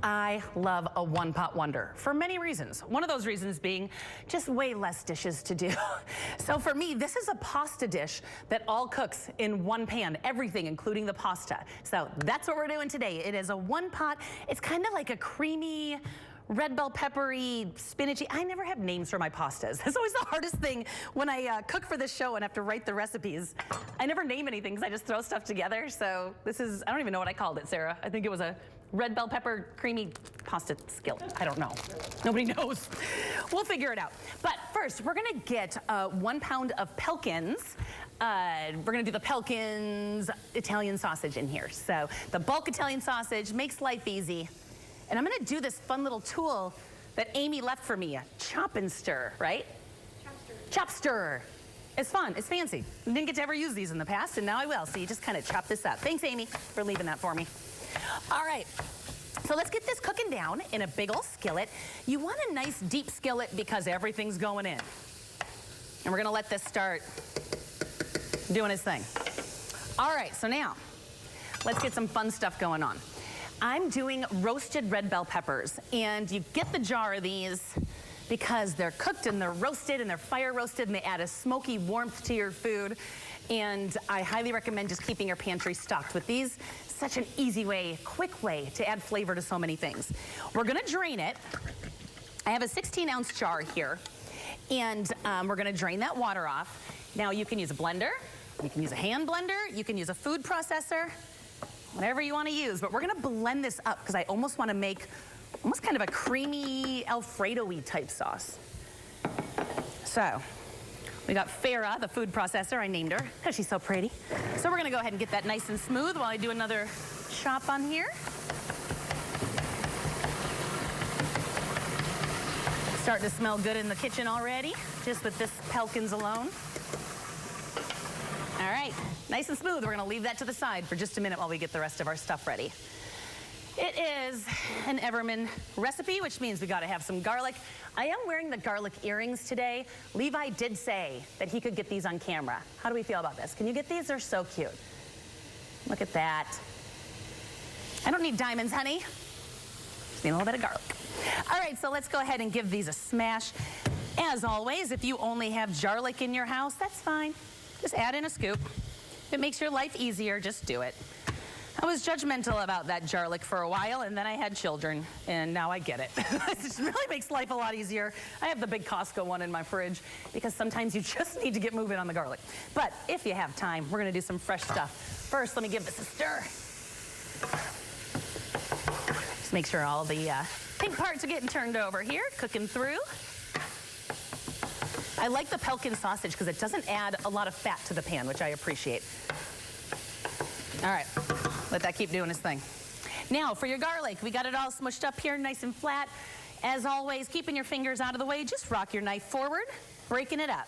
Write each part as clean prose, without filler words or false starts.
I love a one-pot wonder for many reasons. One of those reasons being just way less dishes to do. So for me, this is a pasta dish that all cooks in one pan, everything, including the pasta. So that's what we're doing today. It is a one-pot. It's kind of like a creamy, red bell peppery, spinachy. I never have names for my pastas. That's always the hardest thing when I cook for this show and have to write the recipes. I never name anything because I just throw stuff together. So this is, I don't even know what I called it, Sarah. I think it was a red bell pepper creamy pasta skillet. I don't know. Nobody knows. We'll figure it out. But first, we're gonna get 1 pound of Pelkins. We're gonna do the Pelkins Italian sausage in here. So the bulk Italian sausage makes life easy. And I'm gonna do this fun little tool that Amy left for me, a chop and stir, right? Chop stir. It's fun, it's fancy. I didn't get to ever use these in the past, and now I will. So you just kind of chop this up. Thanks, Amy, for leaving that for me. All right, so let's get this cooking down in a big old skillet. You want a nice deep skillet because everything's going in. And we're gonna let this start doing his thing. All right, so now, let's get some fun stuff going on. I'm doing roasted red bell peppers, and you get the jar of these because they're cooked and they're roasted and they're fire roasted and they add a smoky warmth to your food. And I highly recommend just keeping your pantry stocked with these. Such an easy way, quick way to add flavor to so many things. We're gonna drain it. I have a 16-ounce jar here, and we're gonna drain that water off. Now you can use a blender, you can use a hand blender, you can use a food processor, whatever you want to use, but we're gonna blend this up because I almost want to make almost kind of a creamy Alfredo-y type sauce. So we got Farah, the food processor. I named her because she's so pretty. So we're gonna go ahead and get that nice and smooth while I do another chop on here. Starting to smell good in the kitchen already, just with this Pelkins alone. All right, nice and smooth. We're gonna leave that to the side for just a minute while we get the rest of our stuff ready. It is an Everman recipe, which means we gotta have some garlic. I am wearing the garlic earrings today. Levi did say that he could get these on camera. How do we feel about this? Can you get these? They're so cute. Look at that. I don't need diamonds, honey. Just need a little bit of garlic. All right, so let's go ahead and give these a smash. As always, if you only have garlic in your house, that's fine. Just add in a scoop. If it makes your life easier, just do it. I was judgmental about that garlic for a while, and then I had children, and now I get it. It just really makes life a lot easier. I have the big Costco one in my fridge because sometimes you just need to get moving on the garlic. But if you have time, we're gonna do some fresh stuff. First, let me give this a stir. Just make sure all the pink parts are getting turned over here, cooking through. I like the Pelkins sausage because it doesn't add a lot of fat to the pan, which I appreciate. All right, let that keep doing its thing. Now, for your garlic, we got it all smushed up here, nice and flat. As always, keeping your fingers out of the way, just rock your knife forward, breaking it up.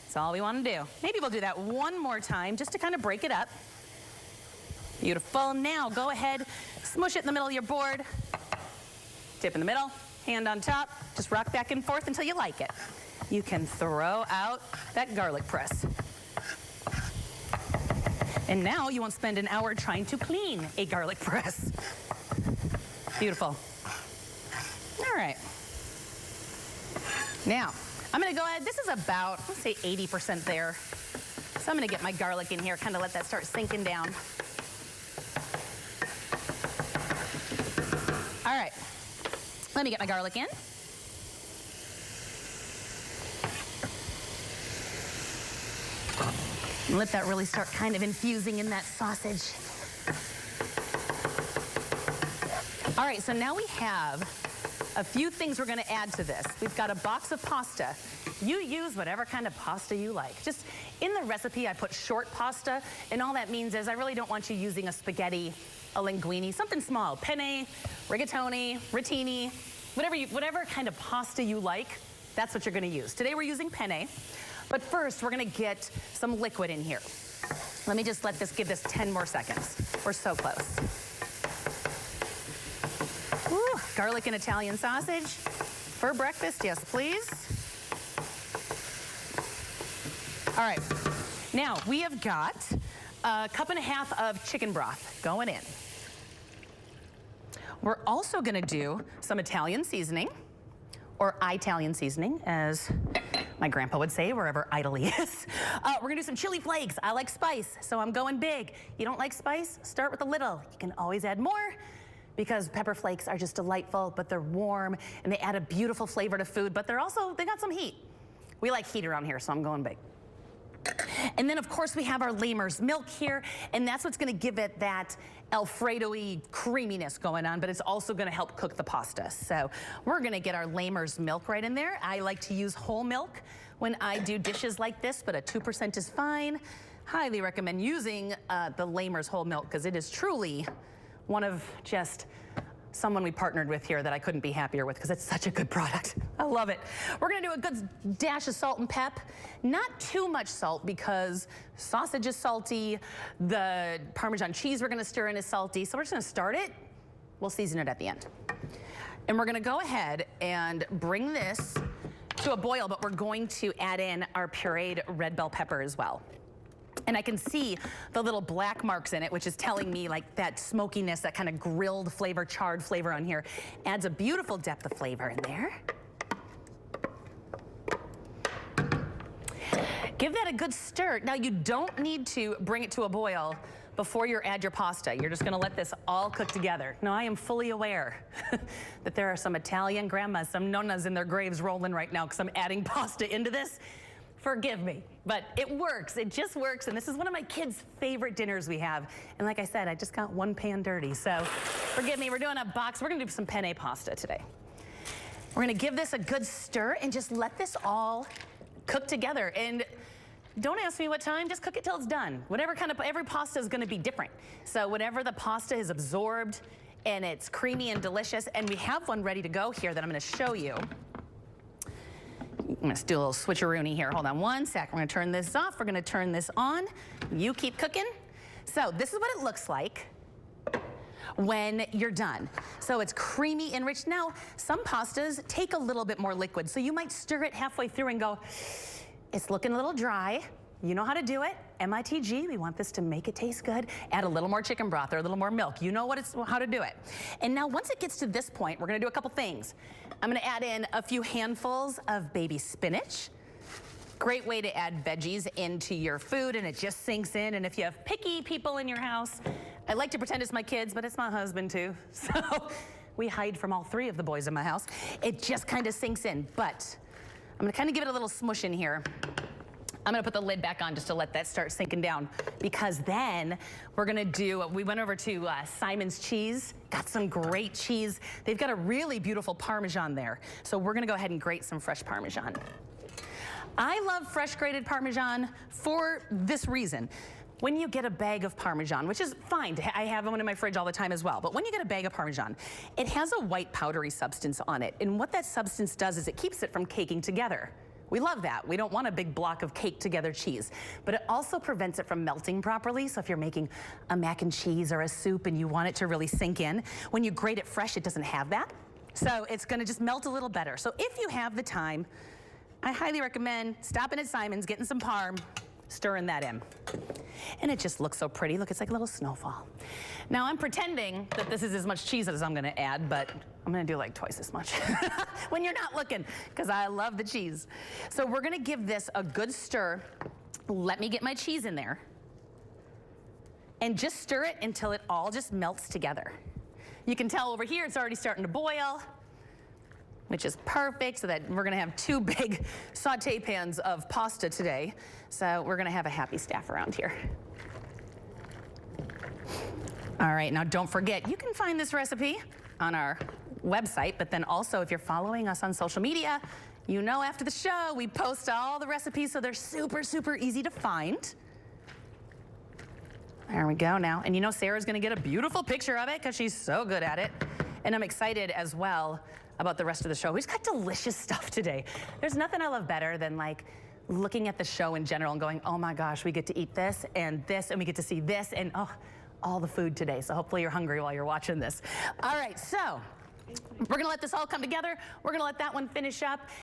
That's all we want to do. Maybe we'll do that one more time just to kind of break it up. Beautiful. Now, go ahead, smush it in the middle of your board. Tip in the middle, hand on top. Just rock back and forth until you like it. You can throw out that garlic press. And now you won't spend an hour trying to clean a garlic press. Beautiful. All right. Now, I'm gonna go ahead, this is about, let's say 80% there. So I'm gonna get my garlic in here, kind of let that start sinking down. All right, let me get my garlic in. And let that really start kind of infusing in that sausage. All right, so now we have a few things we're gonna add to this. We've got a box of pasta. You use whatever kind of pasta you like. Just in the recipe, I put short pasta, and all that means is I really don't want you using a spaghetti, a linguine, something small, penne, rigatoni, rotini, whatever kind of pasta you like, that's what you're gonna use. Today we're using penne. But first, we're gonna get some liquid in here. Let me just give this 10 more seconds. We're so close. Woo, garlic and Italian sausage for breakfast, yes please. All right, now we have got a cup and a half of chicken broth going in. We're also gonna do some Italian seasoning, or Italian seasoning, as my grandpa would say, wherever Italy is. We're gonna do some chili flakes. I like spice, so I'm going big. You don't like spice? Start with a little. You can always add more, because pepper flakes are just delightful, but they're warm, and they add a beautiful flavor to food, but they got some heat. We like heat around here, so I'm going big. And then, of course, we have our Lamers milk here, and that's what's gonna give it that Alfredo-y creaminess going on, but it's also gonna help cook the pasta. So we're gonna get our Lamers milk right in there. I like to use whole milk when I do dishes like this, but a 2% is fine. Highly recommend using the Lamers whole milk, because it is truly one of just someone we partnered with here that I couldn't be happier with, because it's such a good product. I love it. We're gonna do a good dash of salt and pep. Not too much salt, because sausage is salty. The Parmesan cheese we're gonna stir in is salty. So we're just gonna start it. We'll season it at the end. And we're gonna go ahead and bring this to a boil, but we're going to add in our pureed red bell pepper as well. And I can see the little black marks in it, which is telling me like that smokiness, that kind of grilled flavor, charred flavor on here, adds a beautiful depth of flavor in there. Give that a good stir. Now, you don't need to bring it to a boil before you add your pasta. You're just gonna let this all cook together. Now, I am fully aware that there are some Italian grandmas, some nonnas in their graves rolling right now, because I'm adding pasta into this. Forgive me, but it works. It just works, and this is one of my kids' favorite dinners we have. And like I said, I just got one pan dirty, so forgive me. We're doing a box. We're gonna do some penne pasta today. We're gonna give this a good stir and just let this all cook together. And don't ask me what time, just cook it till it's done. Whatever kind of, every pasta is gonna be different. So whatever the pasta is absorbed and it's creamy and delicious, and we have one ready to go here that I'm gonna show you. I'm gonna do a little switcheroony here. Hold on one sec. We're gonna turn this off. We're gonna turn this on. You keep cooking. So this is what it looks like when you're done. So it's creamy and rich. Now, some pastas take a little bit more liquid, so you might stir it halfway through and go, it's looking a little dry. You know how to do it. MITG, we want this to make it taste good. Add a little more chicken broth or a little more milk. You know how to do it. And now once it gets to this point, we're gonna do a couple things. I'm gonna add in a few handfuls of baby spinach. Great way to add veggies into your food, and it just sinks in. And if you have picky people in your house, I like to pretend it's my kids, but it's my husband too. So we hide from all three of the boys in my house. It just kind of sinks in, but I'm gonna kind of give it a little smush in here. I'm gonna put the lid back on just to let that start sinking down, because then we're gonna do, we went over to Simon's Cheese, got some great cheese. They've got a really beautiful Parmesan there. So we're gonna go ahead and grate some fresh Parmesan. I love fresh grated Parmesan for this reason. When you get a bag of Parmesan, which is fine, I have one in my fridge all the time as well, but when you get a bag of Parmesan, it has a white powdery substance on it. And what that substance does is it keeps it from caking together. We love that. We don't want a big block of caked together cheese, but it also prevents it from melting properly. So if you're making a mac and cheese or a soup and you want it to really sink in, when you grate it fresh, it doesn't have that. So it's gonna just melt a little better. So if you have the time, I highly recommend stopping at Simon's, getting some parm, stirring that in. And it just looks so pretty. Look, it's like a little snowfall. Now I'm pretending that this is as much cheese as I'm gonna add, but I'm gonna do like twice as much when you're not looking, because I love the cheese. So we're gonna give this a good stir. Let me get my cheese in there. And just stir it until it all just melts together. You can tell over here it's already starting to boil, which is perfect, so that we're gonna have two big saute pans of pasta today. So we're gonna have a happy staff around here. All right, now don't forget, you can find this recipe on our website, but then also if you're following us on social media, you know after the show, we post all the recipes, so they're super, super easy to find. There we go now. And you know Sarah's gonna get a beautiful picture of it because she's so good at it. And I'm excited as well about the rest of the show. We've got delicious stuff today. There's nothing I love better than like looking at the show in general and going, oh my gosh, we get to eat this, and we get to see this, and oh, all the food today. So hopefully you're hungry while you're watching this. All right, so we're gonna let this all come together. We're gonna let that one finish up,